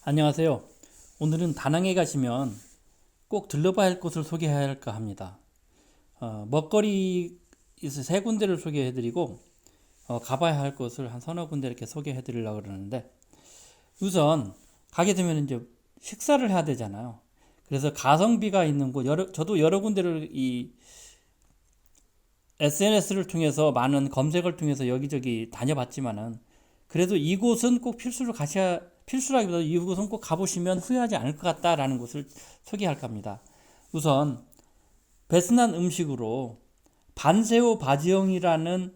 안녕하세요. 오늘은 다낭에 가시면 꼭 들러봐야 할 곳을 소개해야 할까 합니다. 먹거리에서 세 군데를 소개해드리고 가봐야 할 곳을 한 서너 군데 이렇게 소개해드리려고 그러는데 우선 가게 되면 이제 식사를 해야 되잖아요. 그래서 가성비가 있는 곳, 저도 여러 군데를 이 SNS를 통해서 많은 검색을 통해서 여기저기 다녀봤지만은 그래도 이곳은 꼭 필수라기보다 이곳은 꼭 가보시면 후회하지 않을 것 같다라는 곳을 소개할까 합니다. 우선 베트남 음식으로 반세오 바지영이라는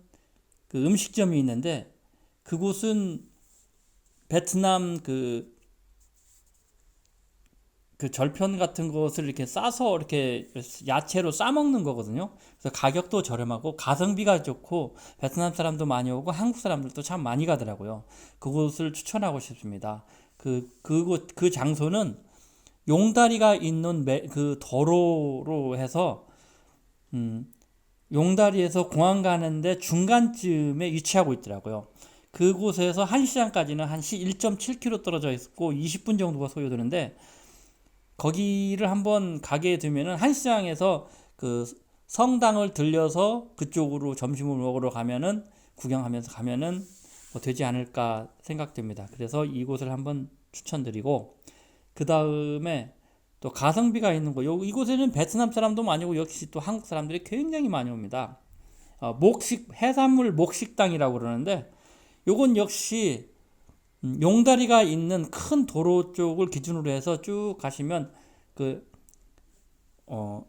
그 음식점이 있는데 그곳은 베트남 그 절편 같은 것을 이렇게 싸서 이렇게 야채로 싸 먹는 거거든요. 그래서 가격도 저렴하고 가성비가 좋고 베트남 사람도 많이 오고 한국 사람들도 참 많이 가더라고요. 그곳을 추천하고 싶습니다. 그 장소는 용다리가 있는 그 도로로 해서 용다리에서 공항 가는데 중간쯤에 위치하고 있더라고요. 그곳에서 한시장까지는 한 1.7km 떨어져 있고 20분 정도가 소요되는데 거기를 한번 가게 되면은 한시장에서 그 성당을 들려서 그쪽으로 점심을 먹으러 가면은 구경하면서 가면은 뭐 되지 않을까 생각됩니다. 그래서 이곳을 한번 추천드리고 그 다음에 또 가성비가 있는 곳 이곳에는 베트남 사람도 많이 오고 역시 또 한국 사람들이 굉장히 많이 옵니다. 해산물 목식당이라고 그러는데 요건 역시 용다리가 있는 큰 도로 쪽을 기준으로 해서 쭉 가시면 그 어,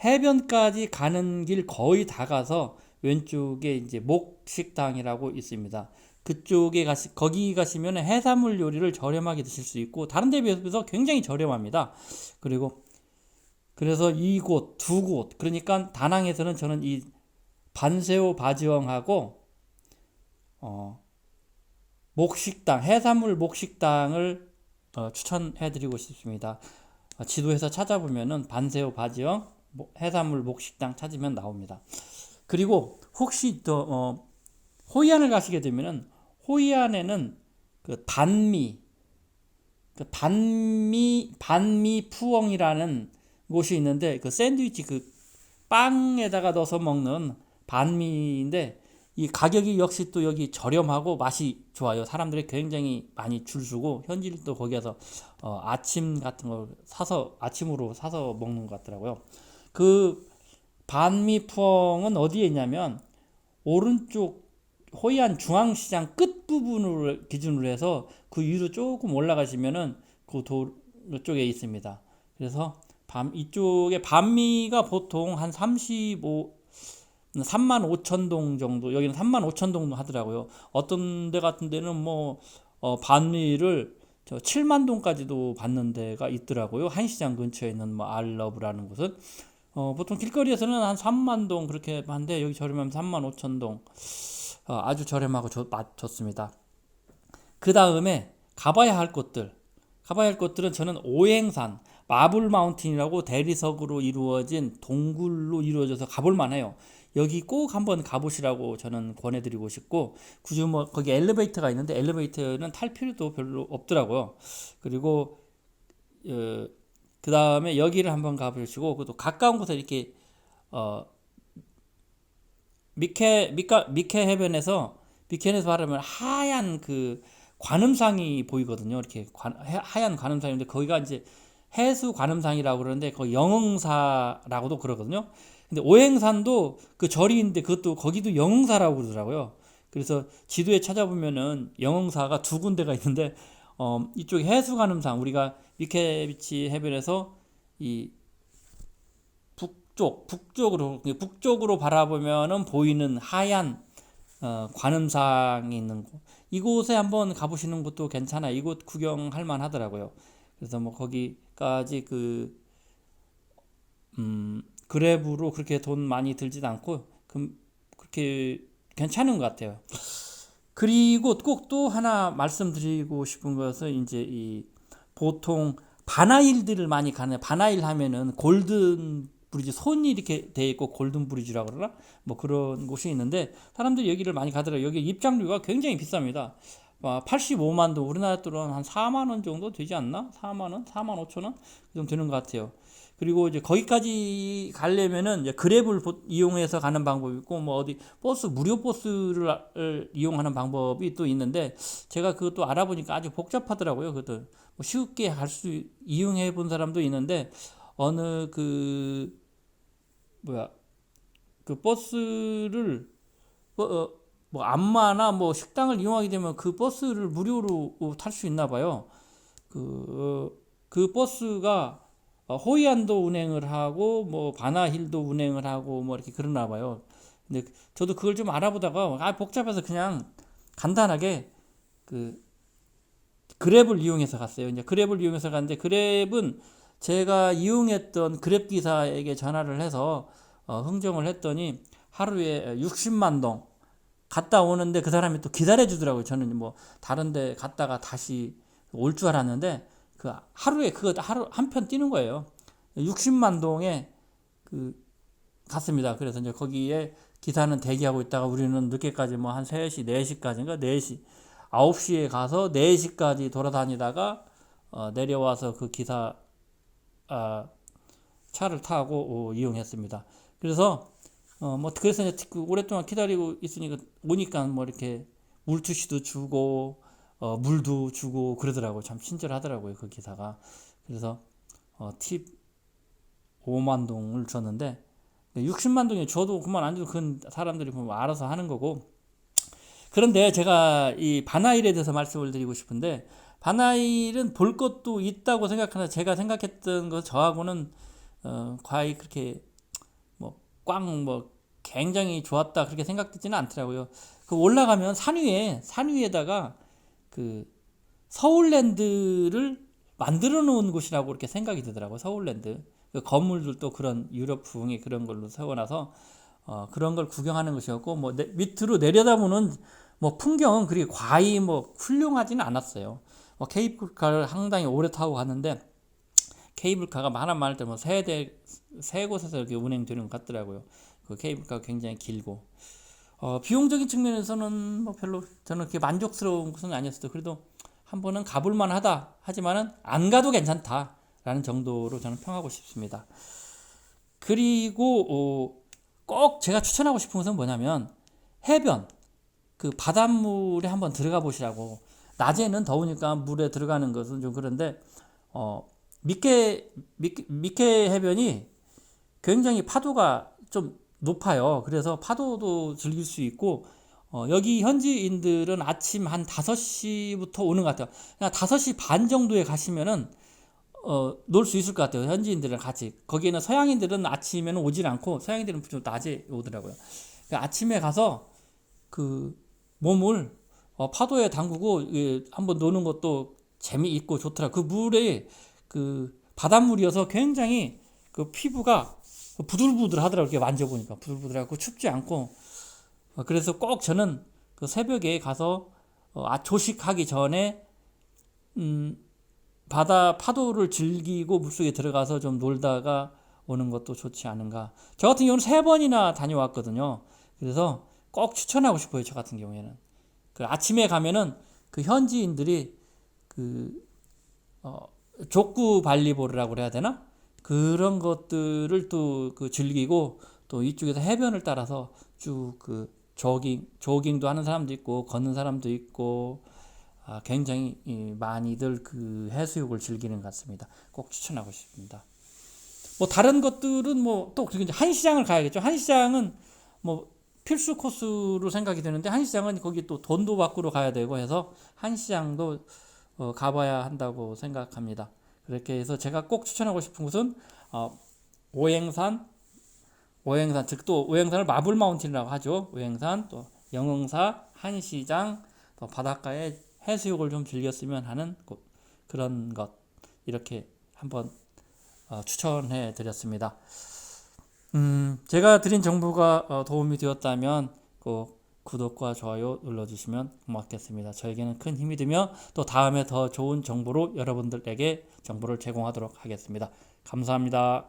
해변까지 가는 길 거의 다 가서 왼쪽에 이제 목식당이라고 있습니다. 거기 가시면 해산물 요리를 저렴하게 드실 수 있고 다른 데 비해서 굉장히 저렴합니다. 그리고 그래서 이곳 두 곳 그러니까 다낭에서는 저는 이 반세오 바지엉하고 어, 해산물 목식당을 추천해드리고 싶습니다. 지도에서 찾아보면은 반세오 바지영 해산물 목식당 찾으면 나옵니다. 그리고 혹시 또 호이안을 가시게 되면은 호이안에는 그 반미 푸엉이라는 곳이 있는데 그 샌드위치 그 빵에다가 넣어서 먹는 반미인데 이 가격이 역시 또 여기 저렴하고 맛이 좋아요. 사람들이 굉장히 많이 줄 서고 현지인도 거기 가서 아침 같은 걸 사서 아침으로 사서 먹는 것 같더라고요. 그 반미펑은 어디에 있냐면 오른쪽 호이안 중앙시장 끝 부분을 기준으로 해서 그 위로 조금 올라가시면은 그 쪽에 있습니다. 그래서 이쪽에 반미가 보통 한 3만 5천 동 정도, 여기는 3만 5천 동 하더라고요. 어떤 데 같은 데는 뭐 반미를 7만 동까지도 받는 데가 있더라고요. 한시장 근처에 있는 뭐 알러브라는 곳은 보통 길거리에서는 한 3만 동 그렇게 하는데 여기 저렴하면 3만 5천 동 아주 저렴하고 좋습니다. 그 다음에 가봐야 할 곳들은 저는 오행산 마블 마운틴이라고 대리석으로 이루어진 동굴로 이루어져서 가볼 만해요. 여기 꼭 한번 가보시라고 저는 권해드리고 싶고 굳이 뭐 거기 엘리베이터가 있는데 엘리베이터는 탈 필요도 별로 없더라고요. 그리고 그 다음에 여기를 한번 가보시고 또 가까운 곳에 이렇게 어, 미케 해변에서 바르면 하얀 그 관음상이 보이거든요. 이렇게 하얀 관음상인데 거기가 이제 해수 관음상이라고 그러는데 거기 영흥사라고도 그러거든요. 근데 오행산도 그 절이 있는데 그것도 거기도 영흥사라고 그러더라고요. 그래서 지도에 찾아보면은 영흥사가 두 군데가 있는데 이쪽 해수 관음상 우리가 미케비치 해변에서 이 북쪽으로 바라보면은 보이는 하얀 관음상이 있는 곳. 이곳에 한번 가보시는 것도 괜찮아요. 이곳 구경할 만 하더라고요. 그래서 뭐 거기까지 그랩으로 그렇게 돈 많이 들지도 않고 그렇게 괜찮은 것 같아요. 그리고 꼭 또 하나 말씀드리고 싶은 것은 이제 이 보통 바나일들을 많이 가는 바나일 하면은 골든 브리지 손이 이렇게 돼 있고 골든 브리지라고 그러나 뭐 그런 곳이 있는데 사람들이 여기를 많이 가더라고요. 여기 입장료가 굉장히 비쌉니다. 85만 도, 우리나라 돈은 한 4만 원 정도 되지 않나? 4만 원, 4만 5천 원? 그 정도 되는 것 같아요. 그리고 이제 거기까지 가려면은 이제 그랩을 이용해서 가는 방법이 있고, 뭐 어디 버스, 무료 버스를 이용하는 방법이 또 있는데, 제가 그것도 알아보니까 아주 복잡하더라고요. 그것도 뭐 쉽게 이용해 본 사람도 있는데, 어느 뭐야, 그 버스를 뭐 안마나 뭐 식당을 이용하게 되면 그 버스를 무료로 탈 수 있나 봐요. 그 버스가 호이안도 운행을 하고 뭐 바나힐도 운행을 하고 뭐 이렇게 그러나 봐요. 근데 저도 그걸 좀 알아보다가 복잡해서 그냥 간단하게 그 그랩을 이용해서 갔어요. 이제 그랩을 이용해서 갔는데, 그랩은 제가 이용했던 그랩 기사에게 전화를 해서 흥정을 했더니 하루에 60만 동 갔다 오는데 그 사람이 또 기다려 주더라고요. 저는 뭐 다른 데 갔다가 다시 올 줄 알았는데 그 하루에 그거 하루 한 편 뛰는 거예요. 60만 동에 그 갔습니다. 그래서 이제 거기에 기사는 대기하고 있다가 우리는 늦게까지 뭐 한 3시, 4시까지인가 4시, 9시에 가서 4시까지 돌아다니다가 내려와서 그 기사 차를 타고 이용했습니다. 그래서 뭐 그래서 이제 오랫동안 기다리고 있으니까 오니까 뭐 이렇게 물투시도 주고 물도 주고 그러더라고요. 참 친절하더라고요, 그 기사가. 그래서 팁 5만 동을 줬는데 60만 동에 줘도 그만 안 줘도 그건 사람들이 보면 알아서 하는 거고. 그런데 제가 이 바나일에 대해서 말씀을 드리고 싶은데, 바나일은 볼 것도 있다고 생각하나 제가 생각했던 거 저하고는 과히 그렇게 뭐 굉장히 좋았다 그렇게 생각되지는 않더라고요. 그 올라가면 산 위에다가 그 서울랜드를 만들어 놓은 곳이라고 이렇게 생각이 되더라고요. 서울랜드. 그 건물들도 그런 유럽 부흥의 그런 걸로 세워놔서 그런 걸 구경하는 것이었고, 뭐 밑으로 내려다보는 뭐 풍경은 그리 과히 뭐 훌륭하지는 않았어요. 케이블카를 상당히 오래 타고 갔는데, 케이블카가 많을 때 뭐 세 곳에서 이렇게 운행되는 것 같더라고요. 그 케이블카가 굉장히 길고, 비용적인 측면에서는 뭐 별로 저는 그렇게 만족스러운 것은 아니었어요. 그래도 한 번은 가볼 만하다 하지만은 안 가도 괜찮다라는 정도로 저는 평하고 싶습니다. 그리고 꼭 제가 추천하고 싶은 것은 뭐냐면, 해변, 그 바닷물에 한번 들어가 보시라고. 낮에는 더우니까 물에 들어가는 것은 좀 그런데 미케 해변이 굉장히 파도가 좀 높아요. 그래서 파도도 즐길 수 있고, 여기 현지인들은 아침 한 5시부터 오는 것 같아요. 그냥 5시 반 정도에 가시면은 놀 수 있을 것 같아요. 현지인들이랑 같이. 거기에는 서양인들은 아침에는 오질 않고, 서양인들은 좀 낮에 오더라고요. 아침에 가서 그 몸을 파도에 담그고 한번 노는 것도 재미있고 좋더라. 그 물에 그 바닷물이어서 굉장히 그 피부가 부들부들 하더라고요. 이렇게 만져보니까 부들부들하고 춥지 않고. 그래서 꼭 저는 그 새벽에 가서 조식하기 전에 바다 파도를 즐기고 물속에 들어가서 좀 놀다가 오는 것도 좋지 않은가. 저 같은 경우는 3번이나 다녀왔거든요. 그래서 꼭 추천하고 싶어요. 저 같은 경우에는 그 아침에 가면은 그 현지인들이 그 족구 발리볼이라고 그래야 되나? 그런 것들을 또 그 즐기고, 또 이쪽에서 해변을 따라서 쭉 그 조깅도 하는 사람도 있고 걷는 사람도 있고, 굉장히 많이들 그 해수욕을 즐기는 것 같습니다. 꼭 추천하고 싶습니다. 뭐 다른 것들은 뭐 또 이제 한시장을 가야겠죠. 한시장은 뭐 필수 코스로 생각이 되는데, 한시장은 거기 또 돈도 받고 가야 되고 해서 한시장도 가봐야 한다고 생각합니다. 그렇게 해서 제가 꼭 추천하고 싶은 곳은 오행산, 즉 또 오행산을 마블 마운틴이라고 하죠. 오행산, 또 영흥사, 한시장, 또 바닷가에 해수욕을 좀 즐겼으면 하는 그런 것, 이렇게 한번 추천해 드렸습니다. 제가 드린 정보가 도움이 되었다면 꼭 구독과 좋아요 눌러주시면 고맙겠습니다. 저에게는 큰 힘이 되며 또 다음에 더 좋은 정보로 여러분들에게 정보를 제공하도록 하겠습니다. 감사합니다.